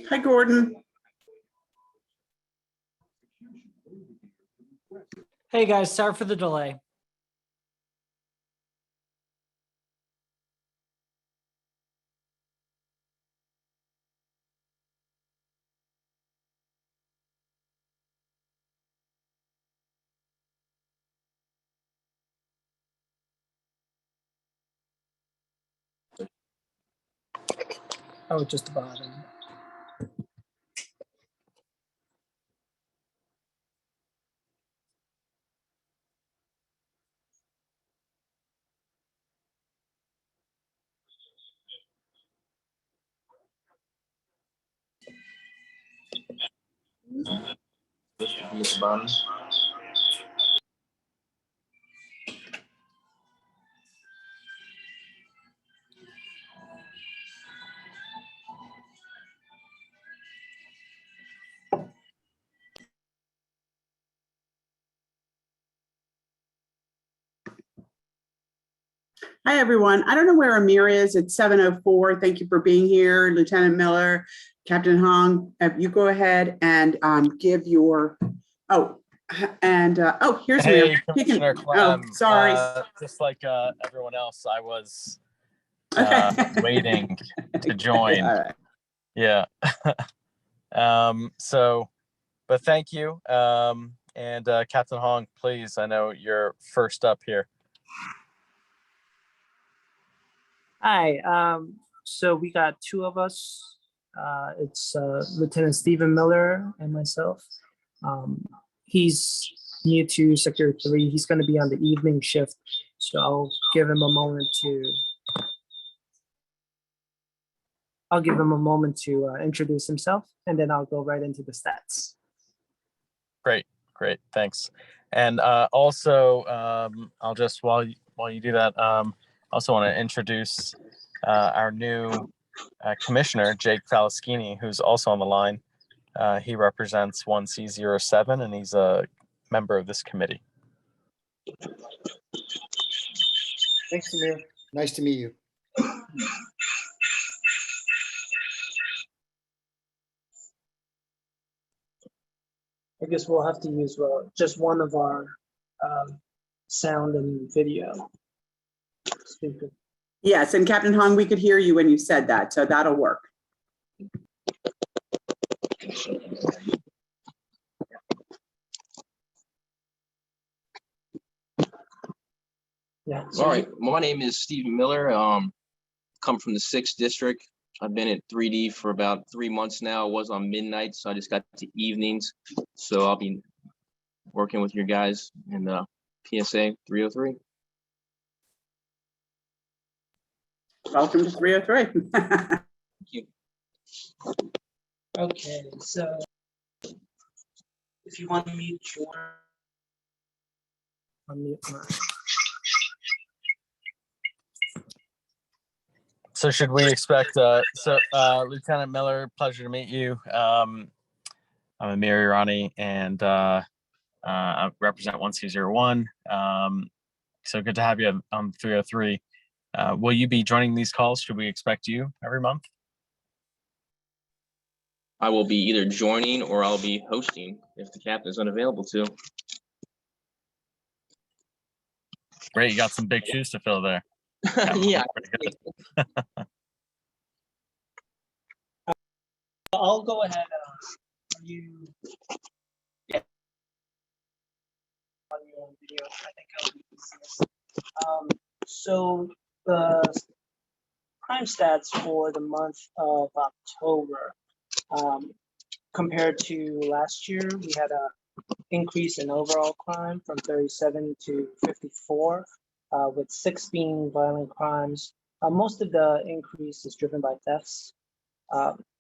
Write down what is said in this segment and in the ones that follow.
Hi, Gordon. Hey guys, sorry for the delay. Oh, just the bottom. This should be at the bottom. Hi, everyone. I don't know where Amir is. It's 7:04. Thank you for being here, Lieutenant Miller, Captain Hong. You go ahead and give your, here's Amir. Commissioner Clem, sorry. Just like everyone else, I was Okay. waiting to join. All right. Yeah. But thank you. And Captain Hong, please, I know you're first up here. Hi, so we got two of us. It's Lieutenant Stephen Miller and myself. He's new to Sector 3. He's going to be on the evening shift, so I'll give him a moment to introduce himself, and then I'll go right into the stats. Great, thanks. And also, I'll just while you do that, also want to introduce our new commissioner, Jake Falaschini, who's also on the line. He represents 1C07, and he's a member of this committee. Thanks, Samir. Nice to meet you. I guess we'll have to use just one of our sound and video speaker. Yes, and Captain Hong, we could hear you when you said that, so that'll work. Yeah. All right. My name is Stephen Miller. Come from the 6th district. I've been at 3D for about 3 months now. I was on midnight, so I just got to evenings. So I'll be working with your guys in the PSA 303. Welcome to 303. Thank you. Okay, so if you want to mute your unmute mine. So should we expect, Lieutenant Miller, pleasure to meet you. I'm Amir Irani, and I represent 1C01. So good to have you on 303. Will you be joining these calls? Should we expect you every month? I will be either joining or I'll be hosting if the captain is unavailable to. Great, you got some big shoes to fill there. Yeah. I'll go ahead. You. Yeah. Audio and video. I think I'll be easiest. So the crime stats for the month of October, compared to last year, we had a increase in overall crime from 37 to 54, with 6 being violent crimes. Most of the increase is driven by thefts.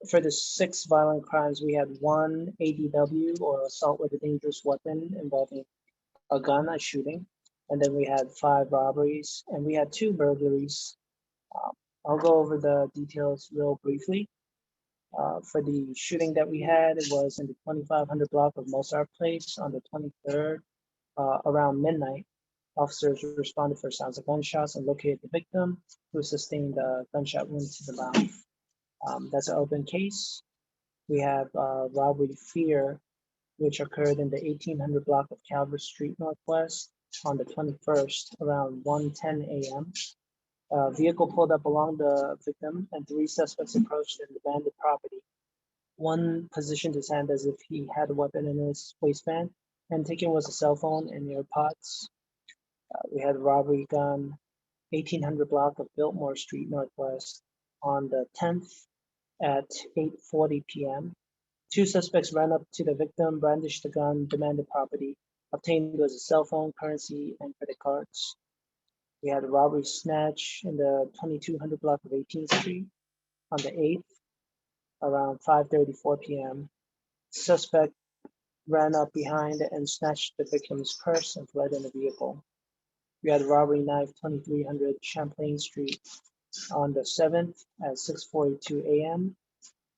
For the 6 violent crimes, we had 1 ADW, or assault with a dangerous weapon, involving a gun, a shooting. And then we had 5 robberies, and we had 2 burglaries. I'll go over the details real briefly. For the shooting that we had, it was in the 2500 block of Mozart Place on the 23rd, around midnight. Officers responded for sounds of gunshots and located the victim, who sustained a gunshot wound to the mouth. That's an open case. We have robbery fear, which occurred in the 1800 block of Calvert Street Northwest on the 21st around 1:10 a.m. A vehicle pulled up along the victim and 3 suspects approached and demanded property. One positioned his hand as if he had a weapon in his waistband, and taken was a cell phone and AirPods. We had a robbery gun, 1800 block of Biltmore Street Northwest on the 10th at 8:40 p.m. 2 suspects ran up to the victim, brandished the gun, demanded property. Obtained was a cell phone, currency, and credit cards. We had a robbery snatch in the 2200 block of 18th Street on the 8th around 5:34 p.m. Suspect ran up behind and snatched the victim's purse and fled in a vehicle. We had a robbery knife, 2300 Champlain Street on the 7th at 6:42 a.m.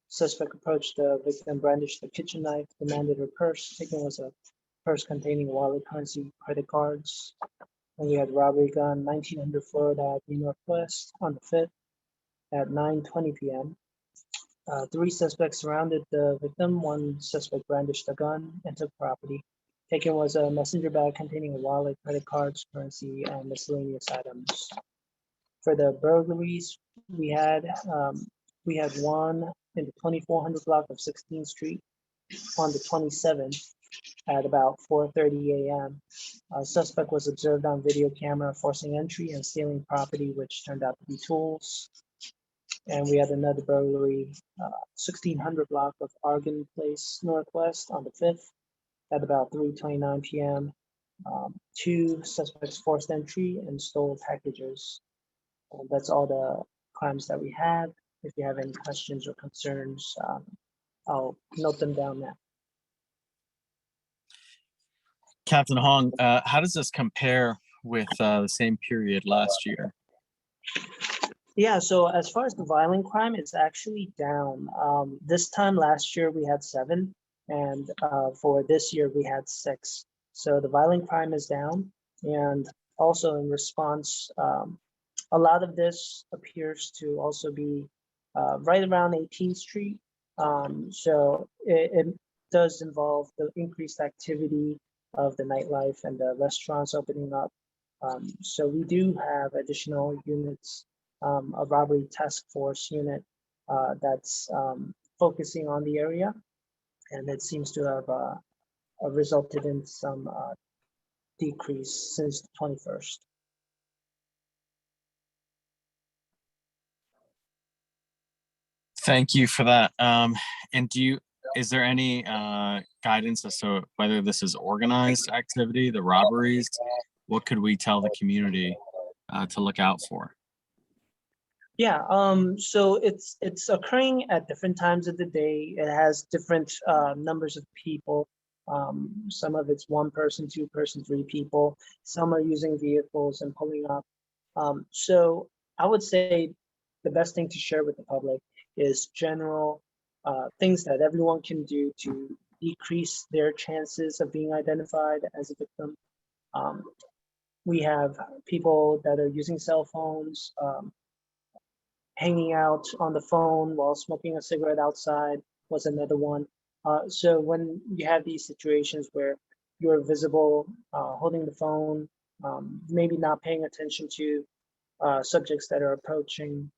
Suspect approached the victim, brandished the kitchen knife, demanded her purse. Taken was a purse containing wallet, currency, credit cards. And we had robbery gun, 1900 Florida Avenue Northwest on the 5th at 9:20 p.m. 3 suspects surrounded the victim. 1 suspect brandished a gun and took property. Taken was a messenger bag containing a wallet, credit cards, currency, and miscellaneous items. For the burglaries, we had one in the 2400 block of 16th Street on the 27th at about 4:30 a.m. A suspect was observed on video camera forcing entry and stealing property, which turned out to be tools. And we had another burglary, 1600 block of Argon Place Northwest on the 5th at about 3:29 p.m. 2 suspects forced entry and stole packages. That's all the crimes that we had. If you have any questions or concerns, I'll note them down now. Captain Hong, how does this compare with the same period last year? Yeah, so as far as the violent crime, it's actually down. This time last year we had 7, and for this year we had 6. So the violent crime is down, and also in response, a lot of this appears to also be right around 18th Street. So it does involve the increased activity of the nightlife and the restaurants opening up. So we do have additional units, a robbery task force unit that's focusing on the area, and it seems to have resulted in some decrease since the 21st. Thank you for that. And is there any guidance as to whether this is organized activity, the robberies? What could we tell the community to look out for? Yeah, so it's occurring at different times of the day. It has different numbers of people. Some of it's 1 person, 2 person, 3 people. Some are using vehicles and pulling up. So I would say the best thing to share with the public is general things that everyone can do to decrease their chances of being identified as a victim. We have people that are using cell phones, hanging out on the phone while smoking a cigarette outside was another one. So when you have these situations where you're visible, holding the phone, maybe not paying attention to subjects that are approaching,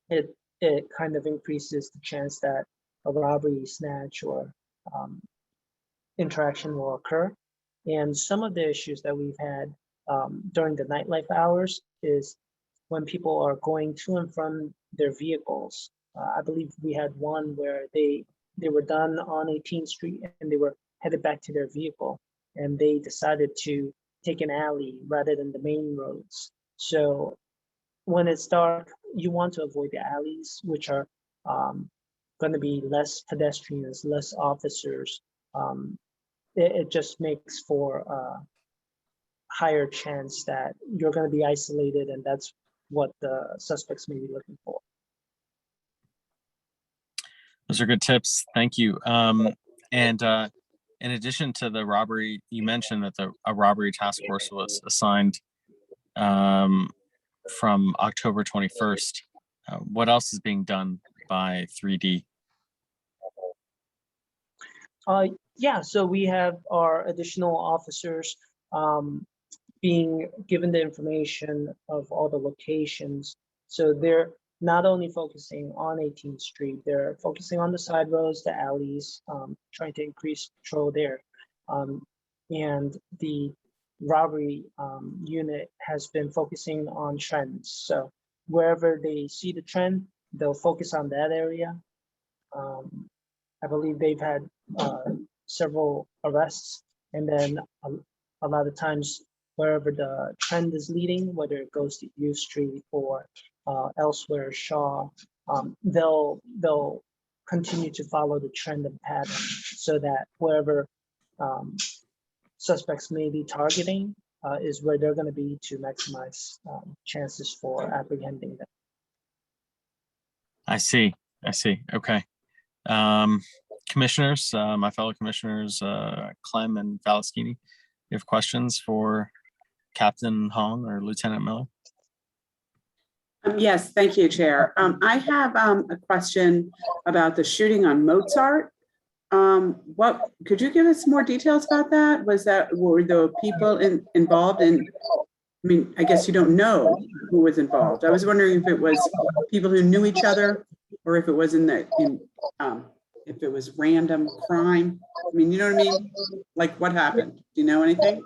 it kind of increases the chance that a robbery, snatch, or interaction will occur. And some of the issues that we've had during the nightlife hours is when people are going to and from their vehicles. I believe we had one where they were done on 18th Street and they were headed back to their vehicle, and they decided to take an alley rather than the main roads. So when it's dark, you want to avoid the alleys, which are going to be less pedestrians, less officers. It just makes for a higher chance that you're going to be isolated, and that's what the suspects may be looking for. Those are good tips. Thank you. And in addition to the robbery, you mentioned that a robbery task force was assigned from October 21st. What else is being done by 3D? Yeah, so we have our additional officers being given the information of all the locations. So they're not only focusing on 18th Street, they're focusing on the side roads, the alleys, trying to increase patrol there. And the robbery unit has been focusing on trends. So wherever they see the trend, they'll focus on that area. I believe they've had several arrests, and then a lot of times wherever the trend is leading, whether it goes to U Street or elsewhere, Shaw, they'll continue to follow the trend and pattern so that wherever suspects may be targeting is where they're going to be to maximize chances for apprehending them. I see. Okay. Commissioners, my fellow commissioners, Clem and Valaschini, you have questions for Captain Hong or Lieutenant Miller? Yes, thank you, Chair. I have a question about the shooting on Mozart. What could you give us more details about that? Were the people involved in? I mean, I guess you don't know who was involved. I was wondering if it was people who knew each other, or if it was if it was random crime. I mean, you know what I mean? Like, what happened? Do you know anything?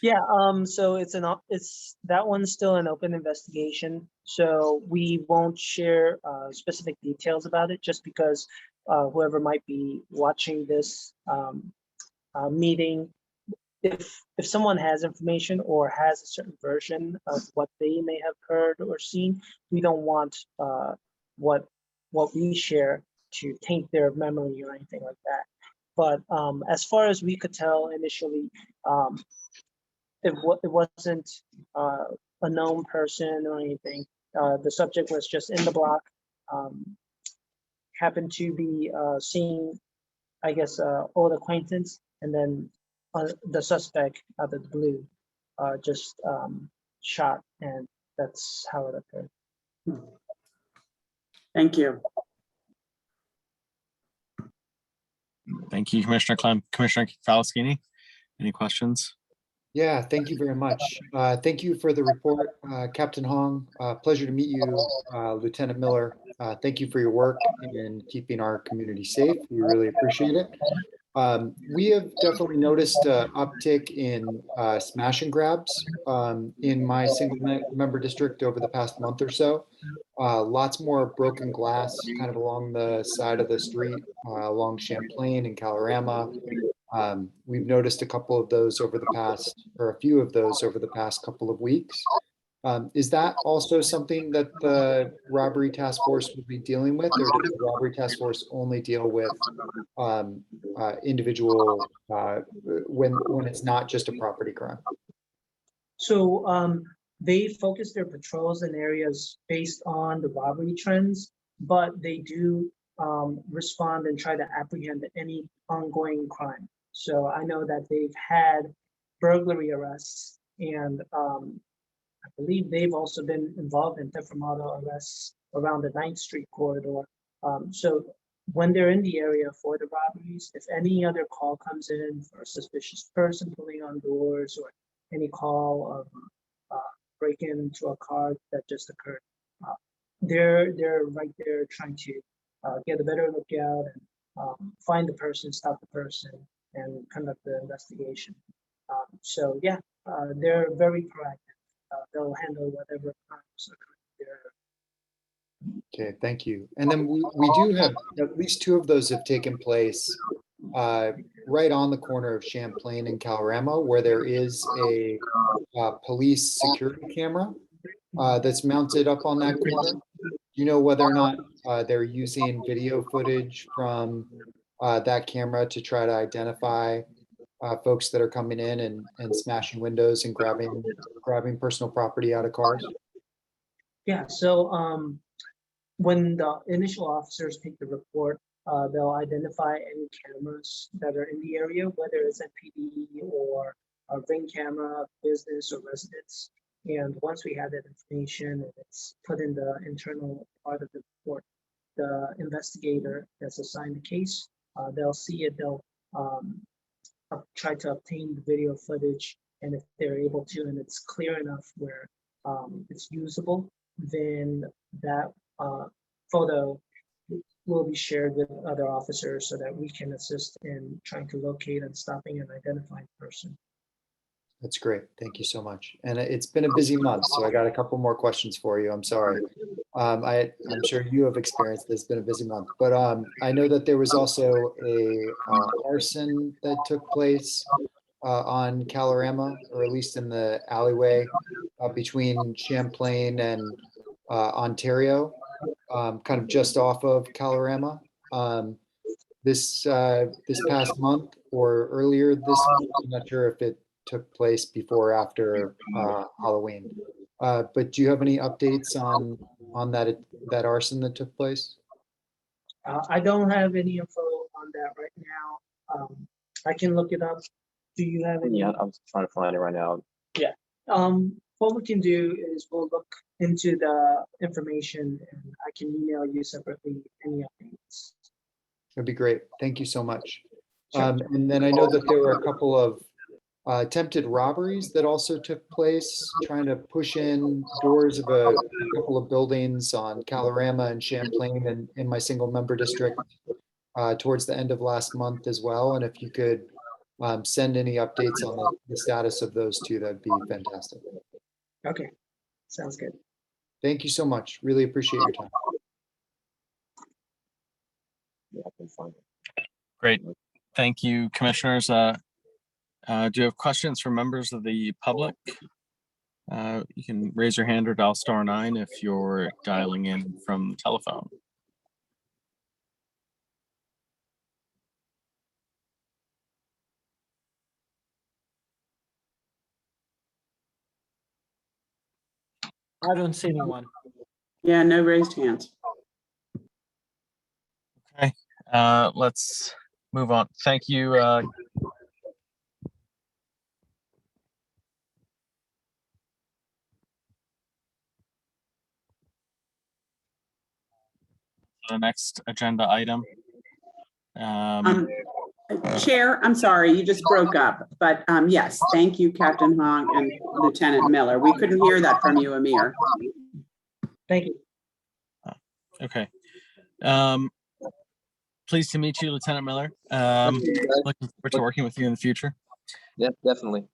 Yeah, so it's that one's still an open investigation. So we won't share specific details about it, just because whoever might be watching this meeting, if someone has information or has a certain version of what they may have heard or seen, we don't want what we share to taint their memory or anything like that. But as far as we could tell initially, it wasn't a known person or anything. The subject was just in the block, happened to be seeing, I guess, old acquaintance, and then the suspect out of the blue just shot, and that's how it occurred. Thank you. Thank you, Commissioner Clem. Commissioner Valaschini, any questions? Yeah, thank you very much. Thank you for the report, Captain Hong. Pleasure to meet you, Lieutenant Miller. Thank you for your work in keeping our community safe. We really appreciate it. We have definitely noticed an uptick in smash and grabs in my single member district over the past month or so. Lots more broken glass kind of along the side of the street, along Champlain and Calorama. We've noticed a couple of those over the past, or a few of those over the past couple of weeks. Is that also something that the robbery task force will be dealing with, or does the robbery task force only deal with individual when it's not just a property crime? So they focus their patrols in areas based on the robbery trends, but they do respond and try to apprehend any ongoing crime. So I know that they've had burglary arrests, and I believe they've also been involved in theft from auto arrests around the 9th Street corridor. So when they're in the area for the robberies, if any other call comes in for a suspicious person pulling on doors, or any call of break into a car that just occurred, they're right there trying to get a better look out and find the person, stop the person, and conduct the investigation. So yeah, they're very proactive. They'll handle whatever crimes occur there. Okay, thank you. And then we do have at least 2 of those have taken place right on the corner of Champlain and Calorama, where there is a police security camera that's mounted up on that corner. Do you know whether or not they're using video footage from that camera to try to identify folks that are coming in and smashing windows and grabbing personal property out of cars? Yeah, so when the initial officers take the report, they'll identify any cameras that are in the area, whether it's NPD or a ring camera, business or residence, And once we have that information and it's put in the internal part of the report, the investigator that's assigned the case, they'll see it, they'll try to obtain the video footage, and if they're able to, and it's clear enough where it's usable, then that photo will be shared with other officers so that we can assist in trying to locate and stopping and identifying the person. That's great. Thank you so much. And it's been a busy month, so I got a couple more questions for you. I'm sorry. I'm sure you have experienced this. It's been a busy month, but I know that there was also a arson that took place on Calorama, or at least in the alleyway between Champlain and Ontario, kind of just off of Calorama. This past month or earlier this month, I'm not sure if it took place before or after Halloween. But do you have any updates on that arson that took place? I don't have any info on that right now. I can look it up. Do you have any? Yeah, I'm trying to find it right now. Yeah. What we can do is we'll look into the information and I can email you separately any updates. That'd be great. Thank you so much. Sure. And then I know that there were a couple of attempted robberies that also took place, trying to push in doors of a couple of buildings on Calorama and Champlain and in my single member district towards the end of last month as well. And if you could send any updates on the status of those two, that'd be fantastic. Okay, sounds good. Thank you so much. Really appreciate your time. Yeah, I can find it. Great. Thank you, commissioners. Do you have questions from members of the public? You can raise your hand or dial *9 if you're dialing in from the telephone. I don't see anyone. Yeah, no raised hands. Okay, let's move on. Thank you. The next agenda item. Chair, I'm sorry, you just broke up, but yes, thank you, Captain Hong and Lieutenant Miller. We couldn't hear that from you, Amir. Thank you. Okay. Pleased to meet you, Lieutenant Miller. Looking forward to working with you in the future. Yeah, definitely.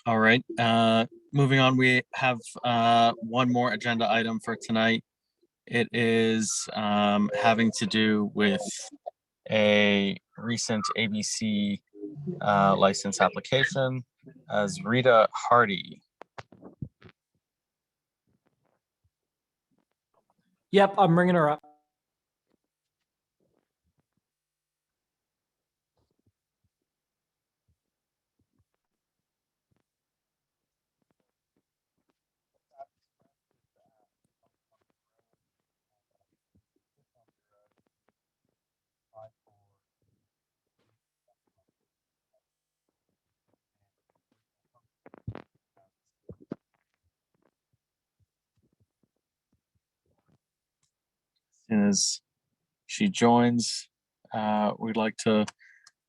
All right. Moving on, we have one more agenda item for tonight. It is having to do with a recent ABC license application as Rita Hardy. Yep, I'm bringing her up. As soon as she joins, we'd like to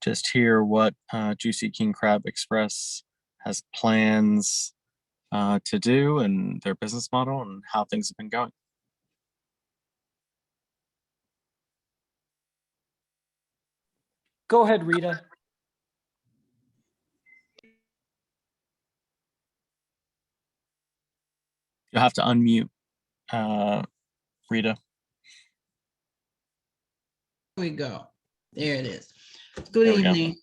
just hear what Juicy King Crab Express has plans to do and their business model and how things have been going. Go ahead, Rita. You'll have to unmute, Rita. Here we go. There it is. Good There we go. evening.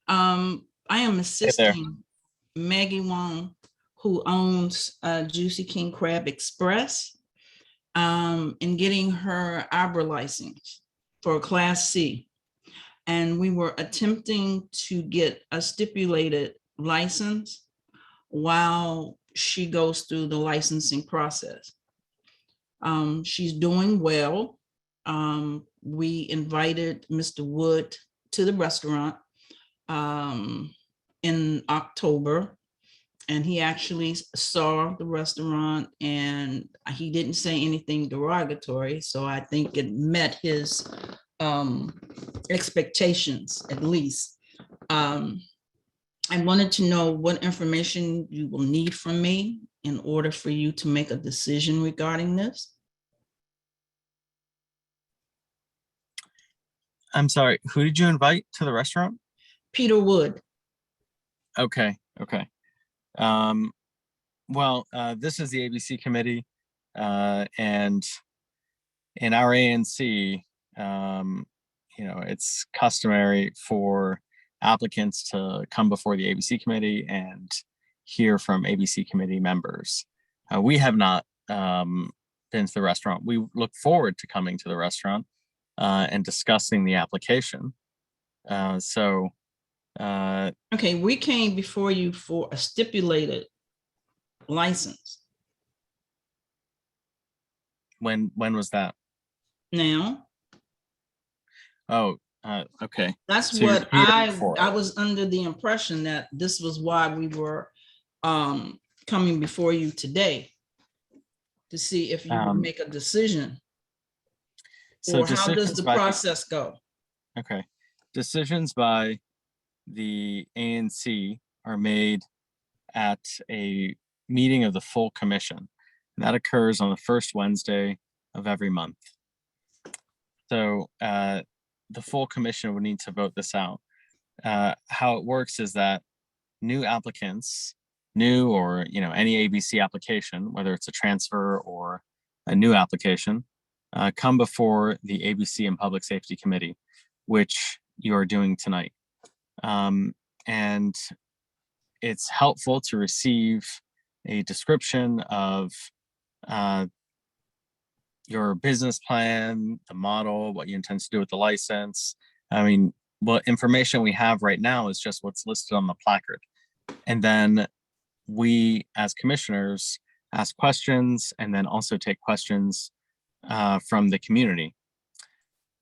I am assisting Maggie Wong, who owns Juicy King Crab Express, in getting her arbor license for Class C. And we were attempting to get a stipulated license while she goes through the licensing process. She's doing well. We invited Mr. Wood to the restaurant in October, And he actually saw the restaurant and he didn't say anything derogatory. So I think it met his expectations at least. I wanted to know what information you will need from me in order for you to make a decision regarding this. I'm sorry, who did you invite to the restaurant? Peter Wood. Okay, okay. Well, this is the ABC committee, and in our ANC, it's customary for applicants to come before the ABC committee and hear from ABC committee members. We have not been to the restaurant. We look forward to coming to the restaurant and discussing the application. Okay, we came before you for a stipulated license. When was that? Now, Oh, okay. that's So you're what here for I it. was under the impression that this was why we were coming before you today to see if you would make a decision. So Or how does decisions the by process go? okay, decisions by the ANC are made at a meeting of the full commission. And that occurs on the first Wednesday of every month. So the full commission would need to vote this out. How it works is that new applicants, new or any ABC application, whether it's a transfer or a new application, come before the ABC and Public Safety Committee, which you are doing tonight. And it's helpful to receive a description of your business plan, the model, what you intend to do with the license. I mean, what information we have right now is just what's listed on the placard. And then we, as commissioners, ask questions and then also take questions from the community.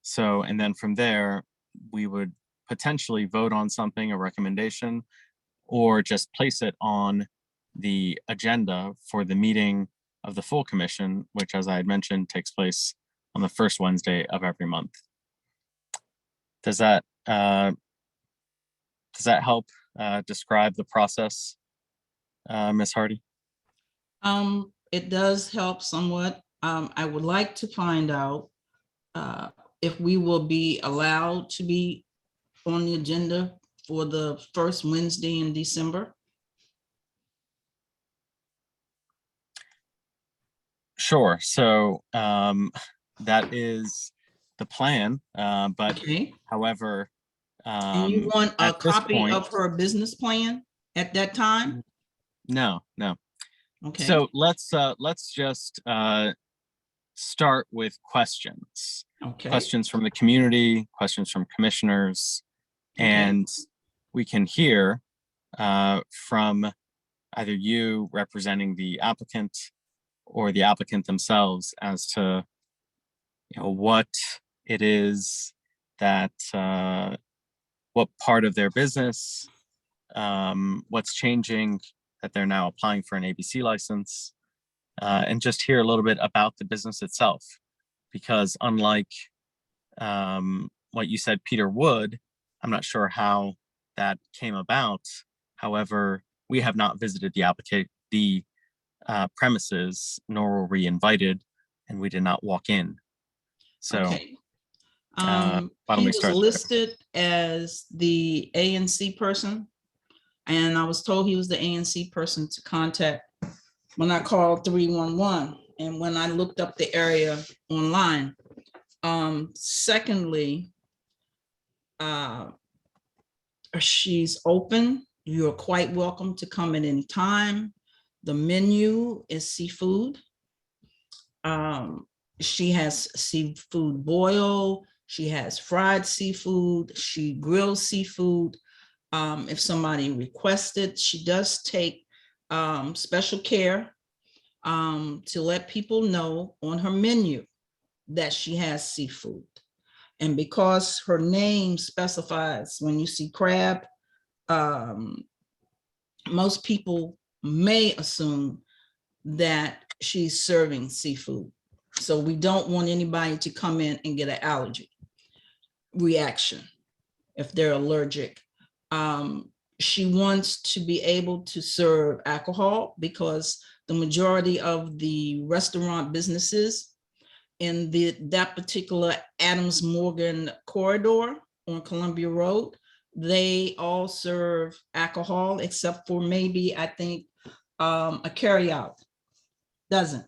So, and then from there, we would potentially vote on something, a recommendation, or just place it on the agenda for the meeting of the full commission, which, as I had mentioned, takes place on the first Wednesday of every month. Does that help describe the process, Ms. Hardy? It does help somewhat. I would like to find out if we will be allowed to be on the agenda for the first Wednesday in December. Sure. So that is the plan, but Okay, however, and you want a at this copy point, of her business plan at that time? no. Okay, So let's just start with questions. okay, Questions from the community, questions from commissioners, okay. and we can hear from either you representing the applicant or the applicant themselves as to what it is that what part of their business, what's changing that they're now applying for an ABC license, and just hear a little bit about the business itself. Because unlike what you said, Peter Wood, I'm not sure how that came about. However, we have not visited the premises, nor were we invited, and we did not walk in. So Okay. why don't He we was start there? listed as the ANC person, and I was told he was the ANC person to contact when I called 311 and when I looked up the area online. Secondly, she's open. You're quite welcome to come at any time. The menu is seafood. She has seafood boil. She has fried seafood. She grills seafood. If somebody requested, she does take special care to let people know on her menu that she has seafood. And because her name specifies when you see crab, most people may assume that she's serving seafood. So we don't want anybody to come in and get an allergy reaction if they're allergic. She wants to be able to serve alcohol because the majority of the restaurant businesses in that particular Adams Morgan corridor on Columbia Road, they all serve alcohol except for maybe, I think, a carryout doesn't.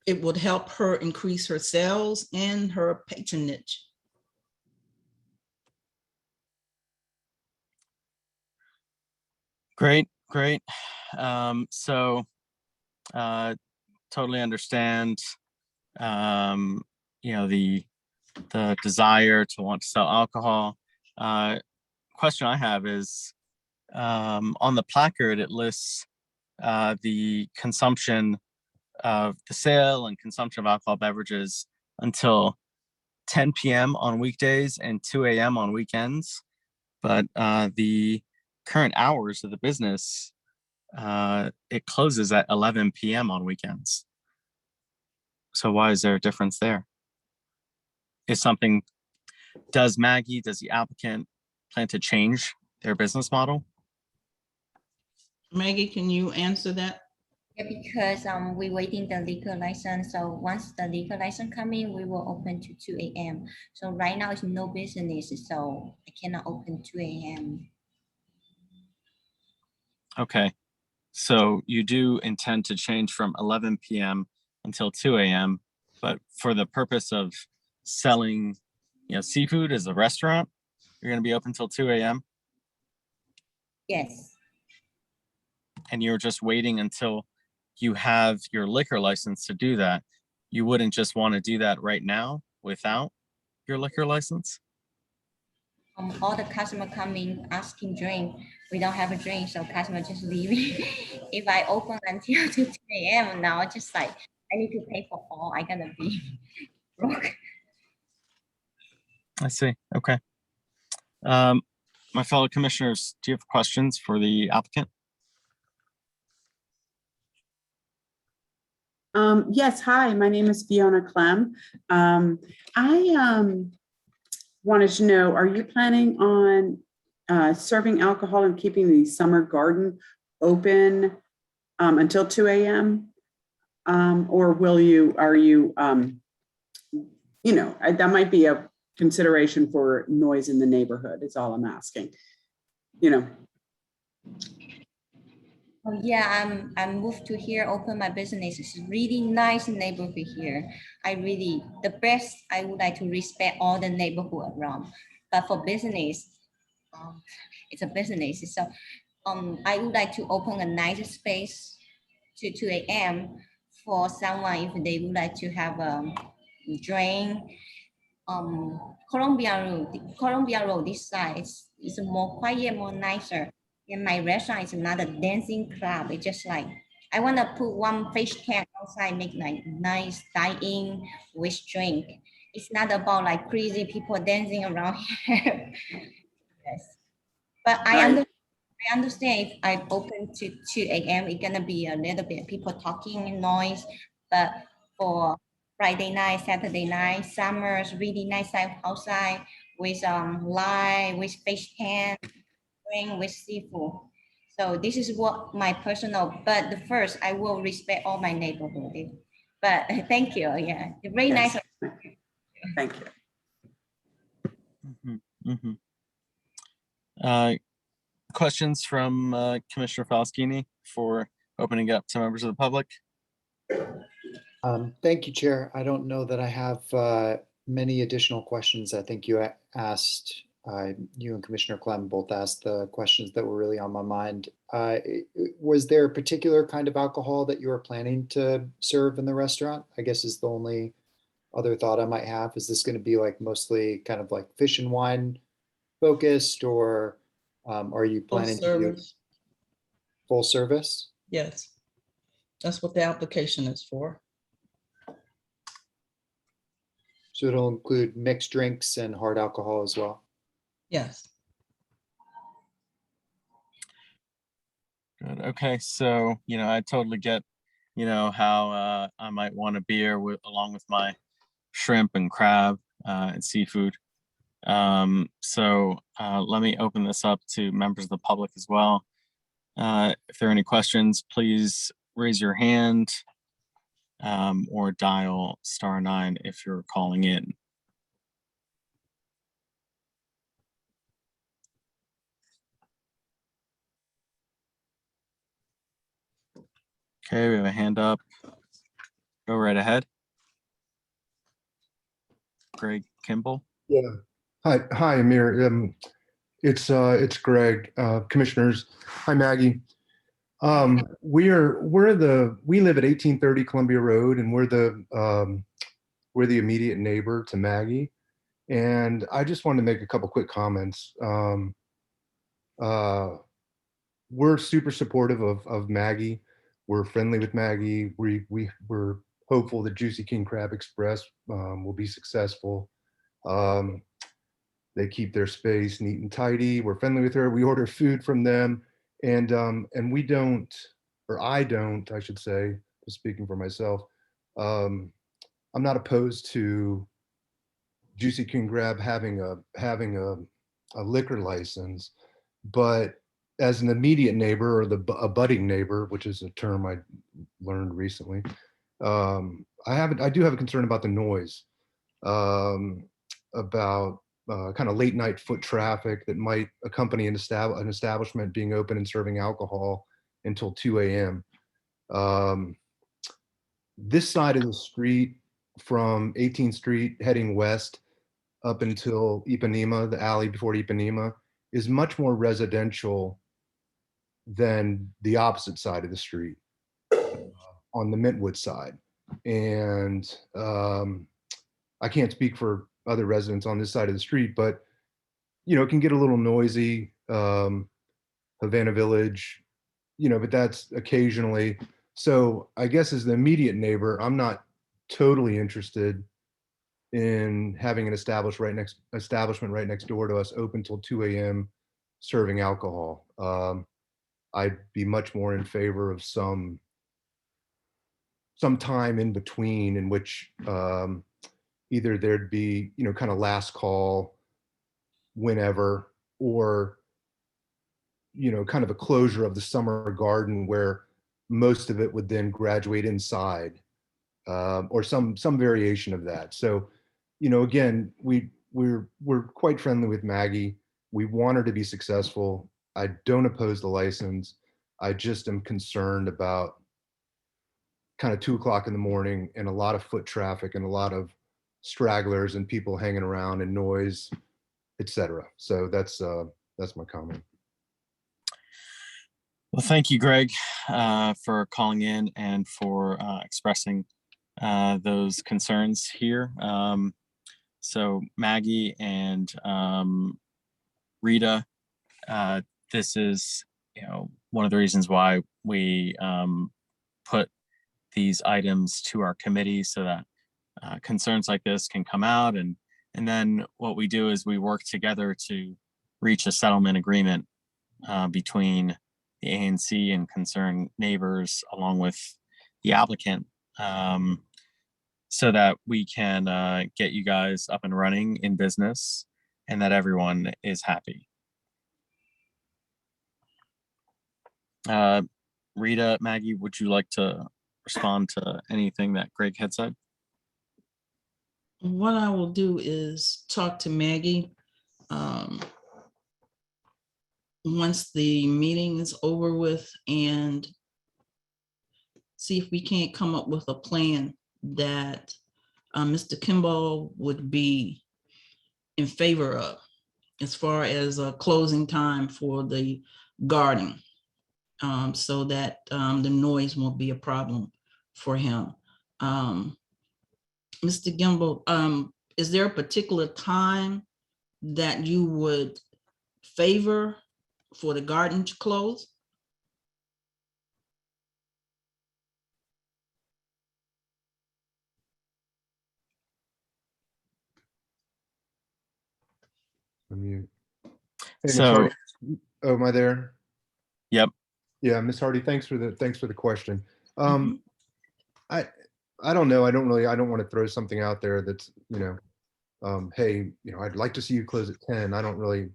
It would help her increase her sales and her patronage. Great, great. So totally understand, you know, the desire to want to sell alcohol. Question I have is, on the placard, it lists the consumption of the sale and consumption of alcohol beverages until 10 p.m. on weekdays and 2 a.m. on weekends. But the current hours of the business, it closes at 11 p.m. on weekends. So why is there a difference there? Does the applicant plan to change their business model? Maggie, can you answer that? Yeah, because we're waiting the liquor license. So once the liquor license come in, we will open to 2 a.m. So right now it's no business, so I cannot open 2 a.m. Okay, so you do intend to change from 11 p.m. until 2 a.m., but for the purpose of selling, you know, seafood as a restaurant, you're going to be open till 2 a.m. Yes, and you're just waiting until you have your liquor license to do that. You wouldn't just want to do that right now without your liquor license? all the customer coming asking drink. We don't have a drink, so customer just leaving. If I open until 2 a.m. now, just like I need to pay for all, I gonna be broke. I see. Okay. My fellow commissioners, do you have questions for the applicant? Yes, hi, my name is Fiona Clem. I wanted to know, are you planning on serving alcohol and keeping the summer garden open until 2 a.m.? Or are you, you know, that might be a consideration for noise in the neighborhood, is all I'm asking, you know. Oh yeah, I moved to here, open my business. It's really nice neighborhood here. The best, I would like to respect all the neighborhood around. But for business, it's a business. So I would like to open a nice space to 2 a.m. for someone if they would like to have a drink. Columbia Road, this side is more quiet, more nicer. And my restaurant is not a dancing club. It's just like, I want to put one fish tank outside, make like nice dine-in with drink. It's not about like crazy people dancing around here. Yes. But I understand if I open to 2 a.m., it's gonna be a little bit people talking and noise. But for Friday night, Saturday night, summer's really nice outside with light, with fish can, drink with seafood. So this is what my personal. But the first, I will respect all my neighborhood. But thank you. Yeah, very nice. Yes. Thank you. Mm-hmm. Mm-hmm. Questions from Commissioner Falaskini for opening up to members of the public? Thank you, Chair. I don't know that I have many additional questions. I think you asked, you and Commissioner Clem both asked the questions that were really on my mind. Was there a particular kind of alcohol that you were planning to serve in the restaurant? I guess is the only other thought I might have. Is this going to be like mostly kind of like fish and wine focused, or are you Full planning to do service. full service? Yes, that's what the application is for. So it'll include mixed drinks and hard alcohol as well. Yes. Good. Okay, so I totally get how I might want a beer along with my shrimp and crab and seafood. So let me open this up to members of the public as well. If there are any questions, please raise your hand or dial *9 if you're calling in. Okay, we have a hand up. Go right ahead. Greg Kimball. Yeah. Hi, Amir. It's Greg. Commissioners. Hi, Maggie. We live at 1830 Columbia Road, and we're the immediate neighbor to Maggie. And I just wanted to make a couple quick comments. We're super supportive of Maggie. We're friendly with Maggie. We're hopeful that Juicy King Crab Express will be successful. They keep their space neat and tidy. We're friendly with her. We order food from them, and we don't, or I don't, I should say, just speaking for myself. I'm not opposed to Juicy King Crab having a liquor license, but as an immediate neighbor or a budding neighbor, which is a term I learned recently, I do have a concern about the noise, about kind of late night foot traffic that might accompany an establishment being open and serving alcohol until 2 a.m. This side of the street from 18th Street heading west up until Ipanema, the alley before Ipanema, is much more residential than the opposite side of the street on the Mintwood side. And I can't speak for other residents on this side of the street, but it can get a little noisy. Havana Village, but that's occasionally. So I guess as the immediate neighbor, I'm not totally interested in having an establishment right next door to us open till 2 a.m. serving alcohol. I'd be much more in favor of some time in between in which either there'd be, kind of last call whenever, or, kind of a closure of the summer garden where most of it would then graduate inside, or some variation of that. So, again, we're quite friendly with Maggie. We want her to be successful. I don't oppose the license. I just am concerned about kind of 2 o'clock in the morning and a lot of foot traffic and a lot of stragglers and people hanging around and noise, etc. So that's my comment. Well, thank you, Greg, for calling in and for expressing those concerns here. So Maggie and Rita, this is one of the reasons why we put these items to our committee so that concerns like this can come out, and then what we do is we work together to reach a settlement agreement between the ANC and concerned neighbors along with the applicant, so that we can get you guys up and running in business and that everyone is happy. Rita, Maggie, would you like to respond to anything that Greg had said? What I will do is talk to Maggie once the meeting is over with and see if we can't come up with a plan that Mr. Kimball would be in favor of as far as a closing time for the garden, so that the noise won't be a problem for him. Mr. Kimball, is there a particular time that you would favor for the garden to close? Unmute. Hey, So, am I there? yep. Yeah, Ms. Hardy, thanks for the question. I I don't know. I don't want to throw something out there that's, hey, I'd like to see you close at 10. I don't really,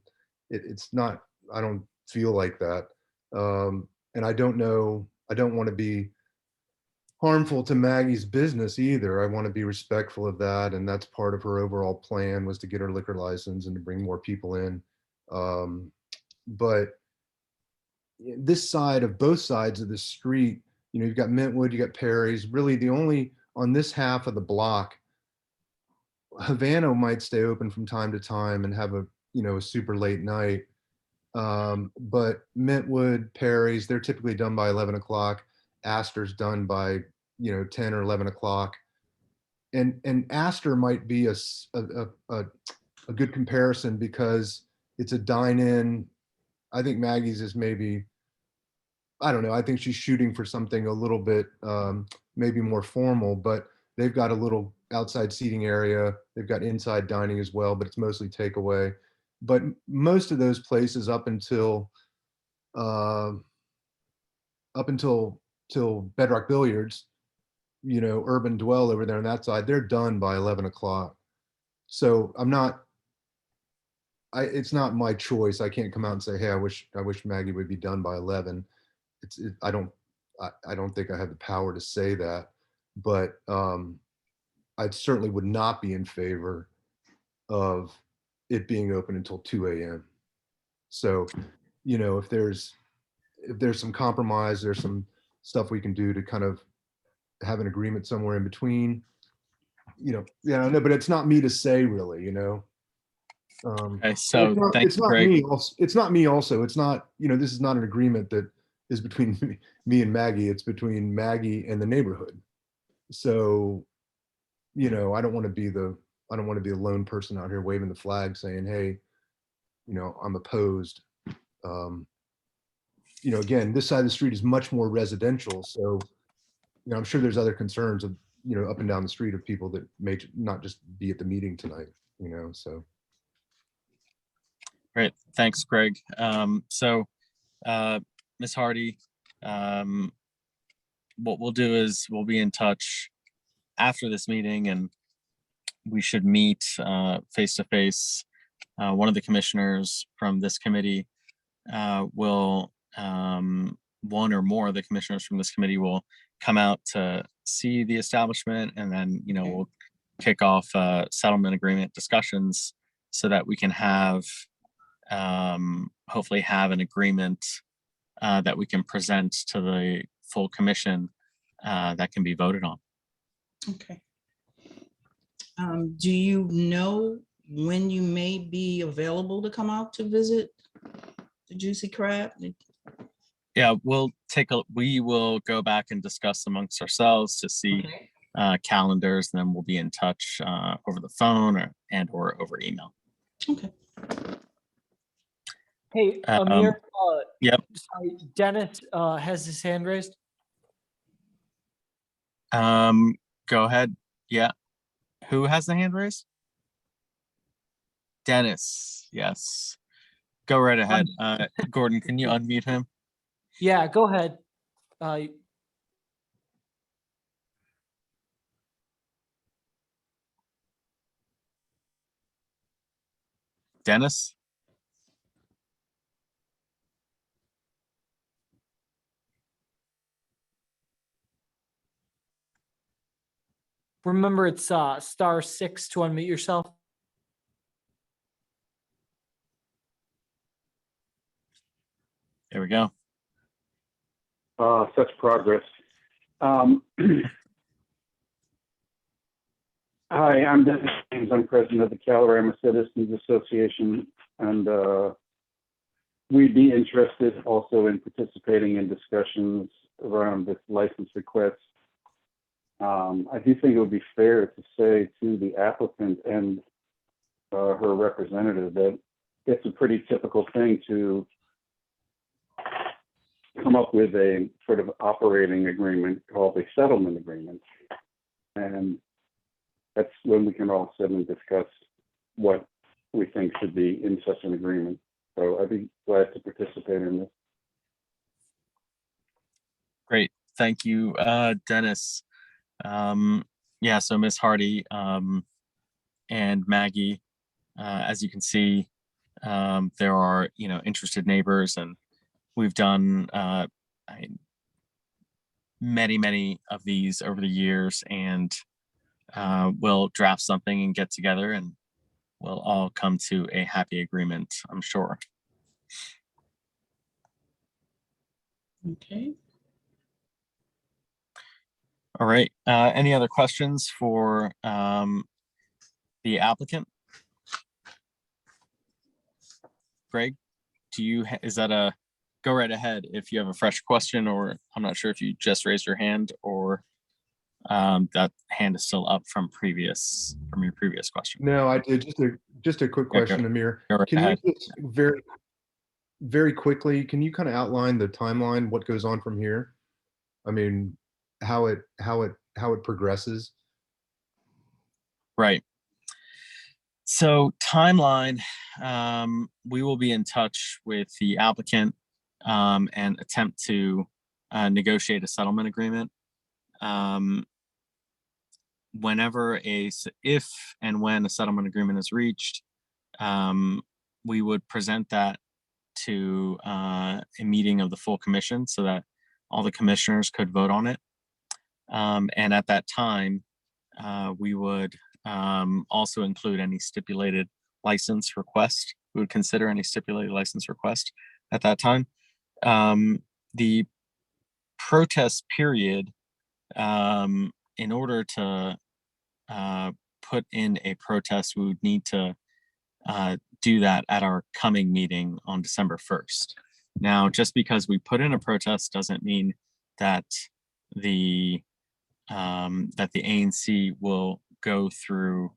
it's not, I don't feel like that. And I don't know, I don't want to be harmful to Maggie's business either. I want to be respectful of that. And that's part of her overall plan, was to get her liquor license and to bring more people in. But this side of both sides of the street, you've got Mintwood, you got Perry's, really the only, on this half of the block, Havana might stay open from time to time and have a super late night. But Mintwood, Perry's, they're typically done by 11 o'clock. Astor's done by, 10 or 11 o'clock. And Astor might be a good comparison because it's a dine-in. I think Maggie's is maybe, I don't know. I think she's shooting for something a little bit maybe more formal, but they've got a little outside seating area. They've got inside dining as well, but it's mostly takeaway. But most of those places uh, up until till Bedrock Billiards, Urban Dwell over there on that side, they're done by 11 o'clock. So it's not my choice. I can't come out and say, hey, I wish Maggie would be done by 11. I don't think I have the power to say that, but I certainly would not be in favor of it being open until 2 a.m. So, if there's some compromise, there's some stuff we can do to kind of have an agreement somewhere in between. Yeah, no, but it's not me to say, really. Okay, so it's thanks, not Greg. me. It's not me. Also, it's not. This is not an agreement that is between me and Maggie. It's between Maggie and the neighborhood. So, I don't want to be the lone person out here waving the flag, saying, "Hey, I'm opposed." Again, this side of the street is much more residential, so I'm sure there's other concerns of up and down the street of people that may not just be at the meeting tonight. So. Great, thanks, Greg. So, Ms. Hardy, what we'll do is we'll be in touch after this meeting, and we should meet face to face. One of the commissioners from this committee will, one or more of the commissioners from this committee will come out to see the establishment, and then we'll kick off settlement agreement discussions so that we can have hopefully have an agreement that we can present to the full commission that can be voted on. Okay. Do you know when you may be available to come out to visit the Juicy Crab? Yeah, we will go back and discuss amongst ourselves to see calendars, and then we'll be in touch over the phone or over email. Okay. Hey, Amir. Yep. Sorry, Dennis has his hand raised. Go ahead. Yeah. Who has the hand raised? Dennis. Yes. Go right ahead. Gordon, can you unmute him? Yeah, go ahead. Dennis? Remember, it's *6 to unmute yourself. There we go. Such progress. Hi, I'm Dennis James. I'm president of the Calorama Citizens Association, and we'd be interested also in participating in discussions around this license request. I do think it would be fair to say to the applicant and her representative that it's a pretty typical thing to come up with a sort of operating agreement called a settlement agreement. And that's when we can all sit and discuss what we think should be in such an agreement. So I'd be glad to participate in this. Thank you, Dennis. Yeah, so Miss Hardy and Maggie, as you can see, there are, interested neighbors, and we've done many of these over the years, and we'll draft something and get together, and we'll all come to a happy agreement, I'm sure. Okay. All right. Any other questions for the applicant? Greg, is that a go right ahead if you have a fresh question, or I'm not sure if you just raised your hand, or that hand is still up from your previous question. No, I did. Just a quick Yeah, question, Amir. go right Can you ahead. just very quickly, can you kind of outline the timeline, what goes on from here? I mean, how it progresses? Right. So timeline, we will be in touch with the applicant and attempt to negotiate a settlement agreement. If and when a settlement agreement is reached, we would present that to a meeting of the full commission so that all the commissioners could vote on it. And at that time, we would also include any stipulated license request. We would consider any stipulated license request at that time. The protest period, in order to put in a protest, we would need to do that at our coming meeting on December 1st. Now, just because we put in a protest doesn't mean that the ANC will go through,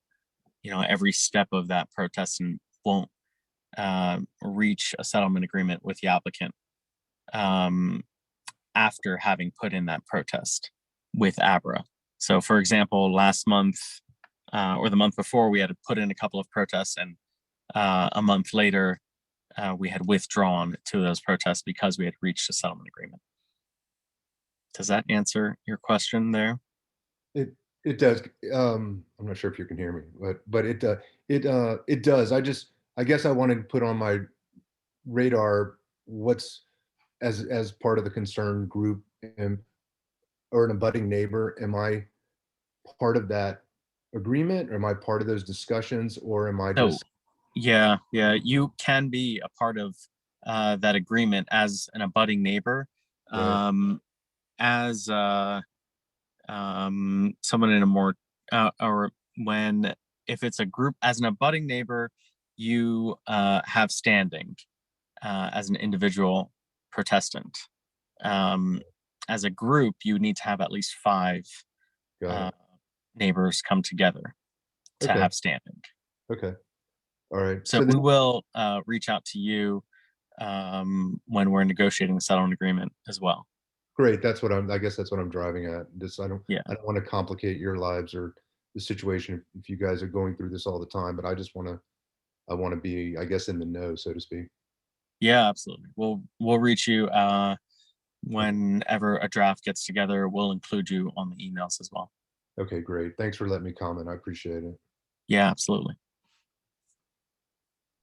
every step of that protest and won't reach a settlement agreement with the applicant after having put in that protest with ABRA. So, for example, last month or the month before, we had to put in a couple of protests, and a month later, we had withdrawn two of those protests because we had reached a settlement agreement. Does that answer your question there? It does. I'm not sure if you can hear me, but it does. I guess I wanted to put on my radar what's as part of the concerned group or an abutting neighbor. Am I part of that agreement, or am I part of those discussions, or am I So, just? yeah, you can be a part of that agreement as an abutting neighbor. Right. As someone in a more or when if it's a group as an abutting neighbor, you have standing as an individual protestant. As a group, you need to have at least 5 Got it. neighbors come together to Okay. have standing. Okay. All right. So we will reach out to you when we're negotiating the settlement agreement as well. Great. I guess that's what I'm driving at. I don't Yeah. want to complicate your lives or the situation if you guys are going through this all the time, but I want to be, I guess, in the know, so to speak. Yeah, absolutely. We'll reach you whenever a draft gets together. We'll include you on the emails as well. Okay, great. Thanks for letting me comment. I appreciate it. Yeah, absolutely.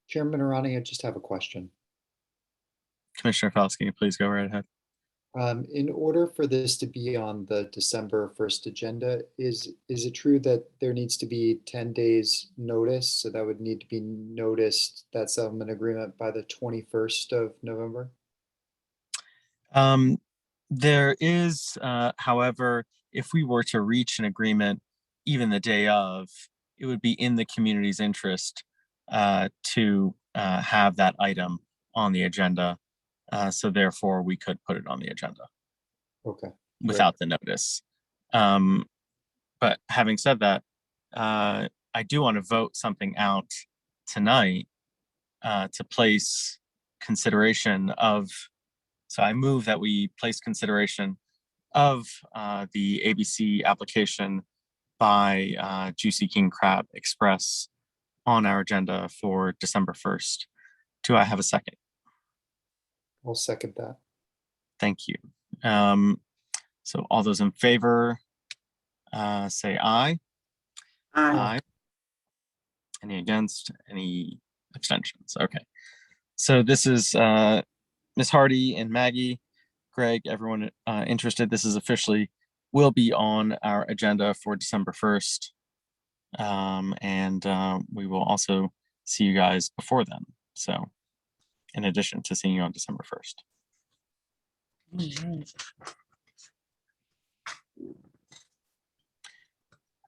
Chairman Arani, I just have a question. Commissioner Fauci, can you please go right ahead? In order for this to be on the December 1st agenda, is it true that there needs to be 10 days notice? So that would need to be noticed, that settlement agreement, by the 21st of November? There is, however, if we were to reach an agreement even the day of, it would be in the community's interest to have that item on the agenda. So therefore, we could put it on the agenda. Okay. Without the notice. But having said that, I do want to vote something out tonight to place consideration of. So I move that we place consideration of the ABC application by Juicy King Crab Express on our agenda for December 1st. Do I have a second? I'll second that. Thank you. So all those in favor, say aye. Aye. Any against? Any abstentions? Okay. So this is Ms. Hardy and Maggie, Greg, everyone interested. This is officially will be on our agenda for December 1st. And we will also see you guys before then. So in addition to seeing you on December 1st.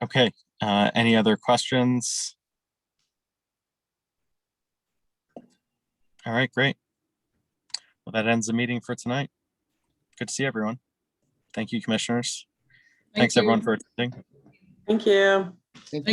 Okay, any other questions? All right, great. Well, that ends the meeting for tonight. Good to see everyone. Thank you, commissioners. Thanks everyone for attending. Thank you. Thank